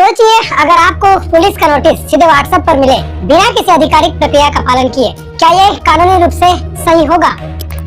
सोचिए, अगर आपको पुलिस का नोटिस सीधे व्हाट्सएप पर मिले बिना किसी आधिकारिक प्रक्रिया का पालन किए, क्या ये कानूनी रूप से सही होगा?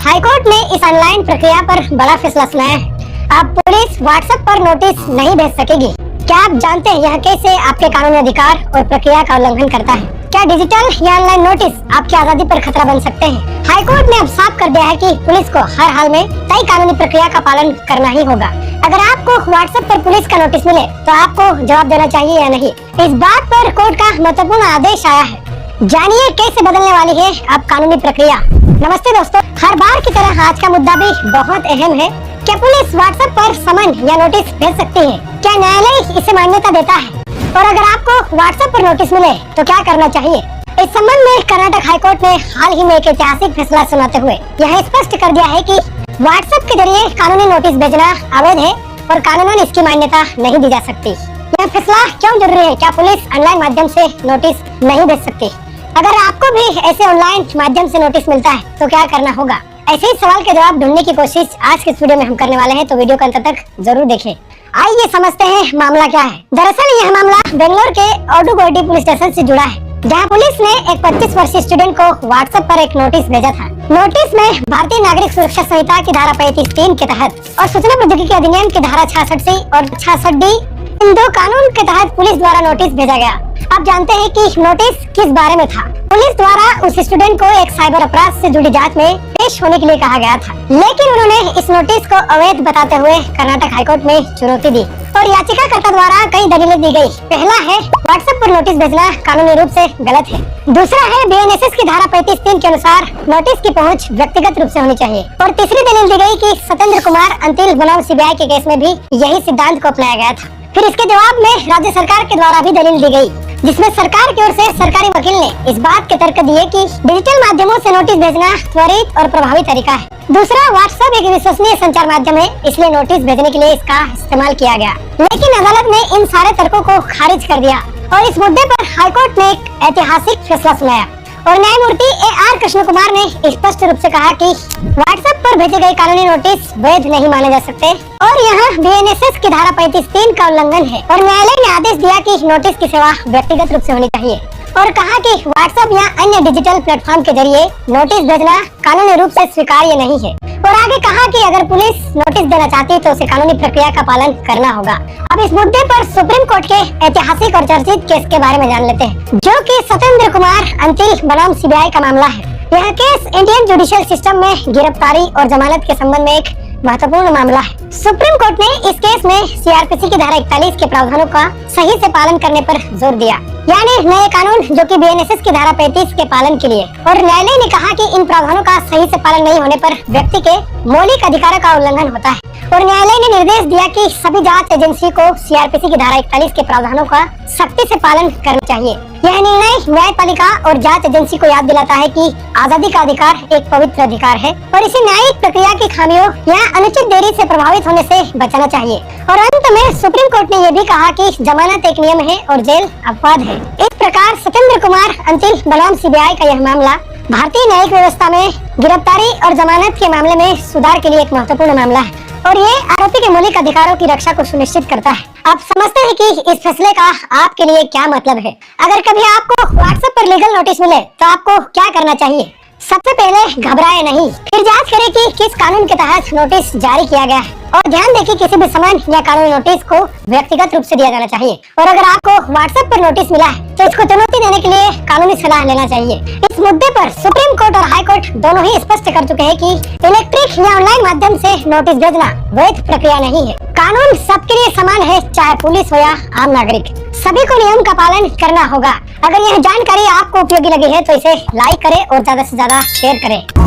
हाईकोर्ट ने इस ऑनलाइन प्रक्रिया पर बड़ा फैसला सुनाया है। अब पुलिस व्हाट्सएप पर नोटिस नहीं भेज सकेगी। क्या आप जानते हैं यह कैसे आपके कानूनी अधिकार और प्रक्रिया का उल्लंघन करता है? क्या डिजिटल या ऑनलाइन नोटिस आपकी आजादी पर खतरा बन सकते हैं? हाईकोर्ट ने अब साफ कर दिया है कि पुलिस को हर हाल में तय कानूनी प्रक्रिया का पालन करना ही होगा। अगर आपको व्हाट्सएप पर पुलिस का नोटिस मिले तो आपको जवाब देना चाहिए या नहीं, इस बात पर कोर्ट का महत्वपूर्ण आदेश आया है। जानिए कैसे बदलने वाली है अब कानूनी प्रक्रिया। नमस्ते दोस्तों, हर बार की तरह आज का मुद्दा भी बहुत अहम है। क्या पुलिस व्हाट्सएप पर समन या नोटिस भेज सकती है? क्या न्यायालय इसे मान्यता देता है? और अगर आपको व्हाट्सएप पर नोटिस मिले तो क्या करना चाहिए? इस संबंध में कर्नाटक हाईकोर्ट ने हाल ही में एक ऐतिहासिक फैसला सुनाते हुए यह स्पष्ट कर दिया है कि व्हाट्सएप के जरिए कानूनी नोटिस भेजना अवैध है और कानूनन इसकी मान्यता नहीं दी जा सकती। यह फैसला क्यों जरूरी है? क्या पुलिस ऑनलाइन माध्यम से नोटिस नहीं भेज सकती? अगर आपको भी ऐसे ऑनलाइन माध्यम से नोटिस मिलता है तो क्या करना होगा? ऐसे ही सवाल के जवाब ढूंढने की कोशिश आज के इस वीडियो में हम करने वाले हैं, तो वीडियो को अंत तक जरूर देखें। आइए समझते हैं मामला क्या है। दरअसल यह मामला बेंगलोर के ओडुगोडी पुलिस स्टेशन से जुड़ा है, जहां पुलिस ने एक 25 वर्षीय स्टूडेंट को व्हाट्सएप पर एक नोटिस भेजा था। नोटिस में भारतीय नागरिक सुरक्षा संहिता की धारा 35(3) के तहत और सूचना प्रौद्योगिकी अधिनियम की धारा 66C और 66D, इन दो कानून के तहत पुलिस द्वारा नोटिस भेजा गया। आप जानते हैं कि नोटिस किस बारे में था? पुलिस द्वारा उस स्टूडेंट को एक साइबर अपराध से जुड़ी जांच में पेश होने के लिए कहा गया था, लेकिन उन्होंने इस नोटिस को अवैध बताते हुए कर्नाटक हाईकोर्ट में चुनौती दी और याचिकाकर्ता द्वारा कई दलीलें दी गई। पहला है, व्हाट्सएप पर नोटिस भेजना कानूनी रूप से गलत है। दूसरा है, बीएनएसएस की धारा 35(3) के अनुसार नोटिस की पहुंच व्यक्तिगत रूप से होनी चाहिए। और तीसरी दलील दी गई कि सत्येंद्र कुमार अंतिल बनाम सीबीआई के केस में भी यही सिद्धांत को अपनाया गया था। फिर इसके जवाब में राज्य सरकार के द्वारा भी दलील दी गई, जिसमें सरकार की ओर से सरकारी वकील ने इस बात के तर्क दिए कि डिजिटल माध्यमों से नोटिस भेजना त्वरित और प्रभावी तरीका है। दूसरा, व्हाट्सएप एक विश्वसनीय संचार माध्यम है, इसलिए नोटिस भेजने के लिए इसका इस्तेमाल किया गया। लेकिन अदालत ने इन सारे तर्कों को खारिज कर दिया और इस मुद्दे पर हाईकोर्ट ने एक ऐतिहासिक फैसला सुनाया और न्यायमूर्ति AR कृष्ण कुमार ने स्पष्ट रूप से कहा कि व्हाट्सएप पर भेजे गए कानूनी नोटिस वैध नहीं माने जा सकते और यहाँ बीएनएसएस की धारा 35(3) का उल्लंघन है। और न्यायालय ने आदेश दिया कि नोटिस की सेवा व्यक्तिगत रूप से होनी चाहिए और कहा कि व्हाट्सएप या अन्य डिजिटल प्लेटफॉर्म के जरिए नोटिस भेजना कानूनी रूप से स्वीकार्य नहीं है। और आगे कहा कि अगर पुलिस नोटिस देना चाहती है तो उसे कानूनी प्रक्रिया का पालन करना होगा। अब इस मुद्दे पर सुप्रीम कोर्ट के ऐतिहासिक और चर्चित केस के बारे में जान लेते हैं, जो कि सत्येंद्र कुमार अंतिल बनाम सीबीआई का मामला है। यह केस इंडियन जुडिशियल सिस्टम में गिरफ्तारी और जमानत के संबंध में एक महत्वपूर्ण मामला है। सुप्रीम कोर्ट ने इस केस में सीआरपीसी की धारा 41 के प्रावधानों का सही से पालन करने पर जोर दिया, यानी नए कानून जो कि बीएनएसएस की धारा 35 के पालन के लिए। और न्यायालय ने कहा कि इन प्रावधानों का सही से पालन नहीं होने पर व्यक्ति के मौलिक अधिकारों का उल्लंघन होता है। और न्यायालय ने निर्देश दिया कि सभी जांच एजेंसी को सीआरपीसी की धारा 41 के प्रावधानों का सख्ती से पालन करना चाहिए। यह निर्णय न्यायपालिका और जांच एजेंसी को याद दिलाता है कि आजादी का अधिकार एक पवित्र अधिकार है और इसे न्यायिक प्रक्रिया की खामियों या अनुचित देरी से प्रभावित होने से बचाना चाहिए। और अंत में सुप्रीम कोर्ट ने यह भी कहा कि जमानत एक नियम है और जेल अपवाद है। इस प्रकार सत्येंद्र कुमार अंतिल बनाम सीबीआई का यह मामला भारतीय न्यायिक व्यवस्था में गिरफ्तारी और जमानत के मामले में सुधार के लिए एक महत्वपूर्ण मामला है और ये आरोपी के मौलिक अधिकारों की रक्षा को सुनिश्चित करता है। आप समझते हैं कि इस फैसले का आपके लिए क्या मतलब है? अगर कभी आपको व्हाट्सएप पर लीगल नोटिस मिले तो आपको क्या करना चाहिए? सबसे पहले घबराए नहीं, फिर जांच करें कि किस कानून के तहत नोटिस जारी किया गया है और ध्यान दें कि किसी भी समन या कानूनी नोटिस को व्यक्तिगत रूप से दिया जाना चाहिए। और अगर आपको व्हाट्सएप पर नोटिस मिला है तो इसको चुनौती देने के लिए कानूनी सलाह लेना चाहिए। इस मुद्दे पर सुप्रीम कोर्ट और हाई कोर्ट दोनों ही स्पष्ट कर चुके हैं कि इलेक्ट्रिक या ऑनलाइन माध्यम से नोटिस भेजना वैध प्रक्रिया नहीं है। कानून सबके लिए समान है, चाहे पुलिस हो या आम नागरिक। सभी को नियम का पालन करना होगा। अगर यह जानकारी आपको उपयोगी लगी है तो इसे लाइक करें और ज्यादा से ज्यादा शेयर करें।